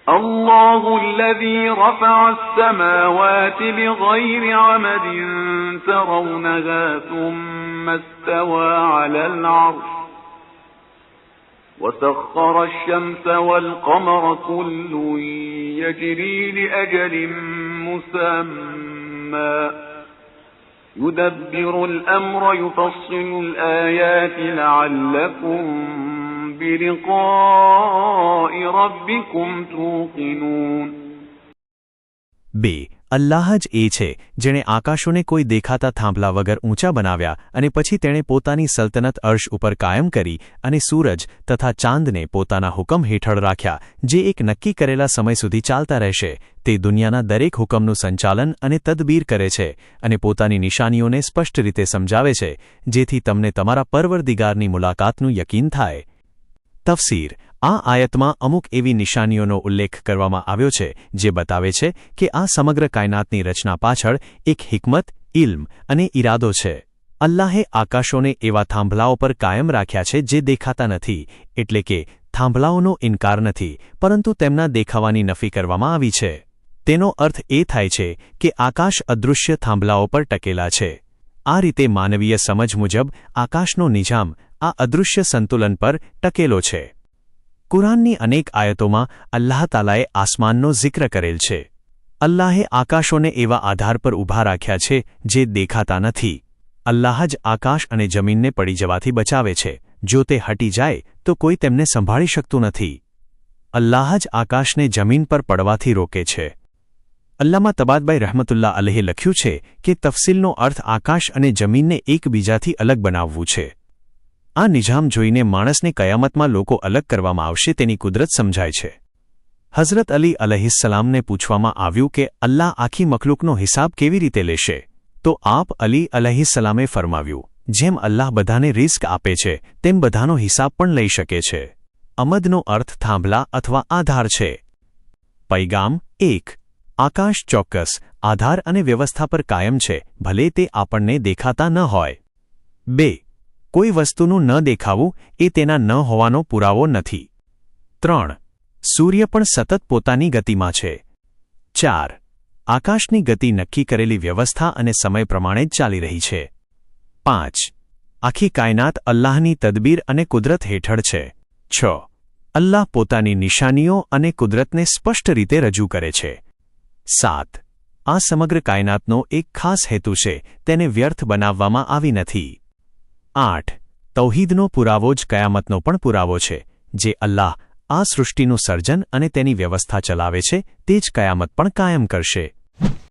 الله الذي رفع السماوات بغير عمد ترونها ثم استوى على العرش وسخر الشمس والقمر كل يجري لأجل مسمى يدبر الأمر يفصل الآيات لعلكم بلقاء ربكم توقنون. 2. અલ્લાહ જ એ છે જેણે આકાશોને કોઈ દેખાતા થાંભલા વગર ઊંચા બનાવ્યા અને પછી તેણે પોતાની સલ્તનત અર્શ ઉપર કાયમ કરી અને સૂરજ તથા ચાંદને પોતાના હુકમ હેઠળ રાખ્યા જે એક નક્કી કરેલા સમય સુધી ચાલતા રહેશે. તે દુનિયાના દરેક હુકમનું સંચાલન અને તદબીર કરે છે અને પોતાની નિશાનીઓને સ્પષ્ટ રીતે સમજાવે છે જેથી તમને તમારા પરવરદિગારની મુલાકાતનું યકીન થાય. તફસીર. આ આયતમાં અમુક એવી નિશાનીઓનો ઉલ્લેખ કરવામાં આવ્યો છે જે બતાવે છે કે આ સમગ્ર કાયનાતની રચના પાછળ એક હિકમત, ઇલ્મ અને ઇરાદો છે. અલ્લાહે આકાશોને એવા થાંભલાઓ પર કાયમ રાખ્યા છે જે દેખાતા નથી, એટલે કે થાંભલાઓનો ઇનકાર નથી, પરંતુ તેમના દેખાવાની નફી કરવામાં આવી છે. તેનો અર્થ એ થાય છે કે આકાશ અદૃશ્ય થાંભલાઓ પર ટકેલા છે. આ રીતે માનવીય સમજ મુજબ આકાશનો નિજામ આ અદૃશ્ય સંતુલન પર ટકેલો છે. કુરાનની અનેક આયતોમાં અલ્લાહ તાલાએ આસમાનનો જિક્ર કરેલ છે. અલ્લાહે આકાશોને એવા આધાર પર ઊભા રાખ્યા છે જે દેખાતા નથી. અલ્લાહ જ આકાશ અને જમીનને પડી જવાથી બચાવે છે. જો તે હટી જાય તો કોઈ તેમને સંભાળી શકતું નથી. અલ્લાહ જ આકાશને જમીન પર પડવાથી રોકે છે. અલ્લામા તબાદબાઈ રહમતુલ્લાહ અલૈહે લખ્યું છે કે તફસીલનો અર્થ આકાશ અને જમીનને એકબીજાથી અલગ બનાવવું છે. આ નિજામ જોઈને માણસને કયામતમાં લોકો અલગ કરવામાં આવશે તેની કુદરત સમજાય છે. હઝરત અલી અલૈહિસ્સલામને પૂછવામાં આવ્યું કે અલ્લાહ આખી મખલુકનો હિસાબ કેવી રીતે લેશે, તો આપ અલી અલૈહિસ્સલામે ફરમાવ્યું, જેમ અલ્લાહ બધાને રિસ્ક આપે છે તેમ બધાનો હિસાબ પણ લઈ શકે છે. અમદનો અર્થ થાંભલા અથવા આધાર છે. પૈગામ 1. આકાશ ચોક્કસ આધાર અને વ્યવસ્થા પર કાયમ છે, ભલે તે આપણને દેખાતા ન હોય. 2. કોઈ વસ્તુનું ન દેખાવું એ તેના ન હોવાનો પુરાવો નથી. 3. સૂર્ય પણ સતત પોતાની ગતિમાં છે. 4. આકાશની ગતિ નક્કી કરેલી વ્યવસ્થા અને સમય પ્રમાણે જ ચાલી રહી છે. 5. આખી કાયનાત અલ્લાહની તદબીર અને કુદરત હેઠળ છે. 6. અલ્લાહ પોતાની નિશાનીઓ અને કુદરતને સ્પષ્ટ રીતે રજૂ કરે છે. 7. આ સમગ્ર કાયનાતનો એક ખાસ હેતુ છે, તેને વ્યર્થ બનાવવામાં આવી નથી. 8. તૌહીદનો પુરાવો જ કયામતનો પણ પુરાવો છે. જે અલ્લાહ આ સૃષ્ટિનું સર્જન અને તેની વ્યવસ્થા ચલાવે છે તે જ કયામત પણ કાયમ કરશે.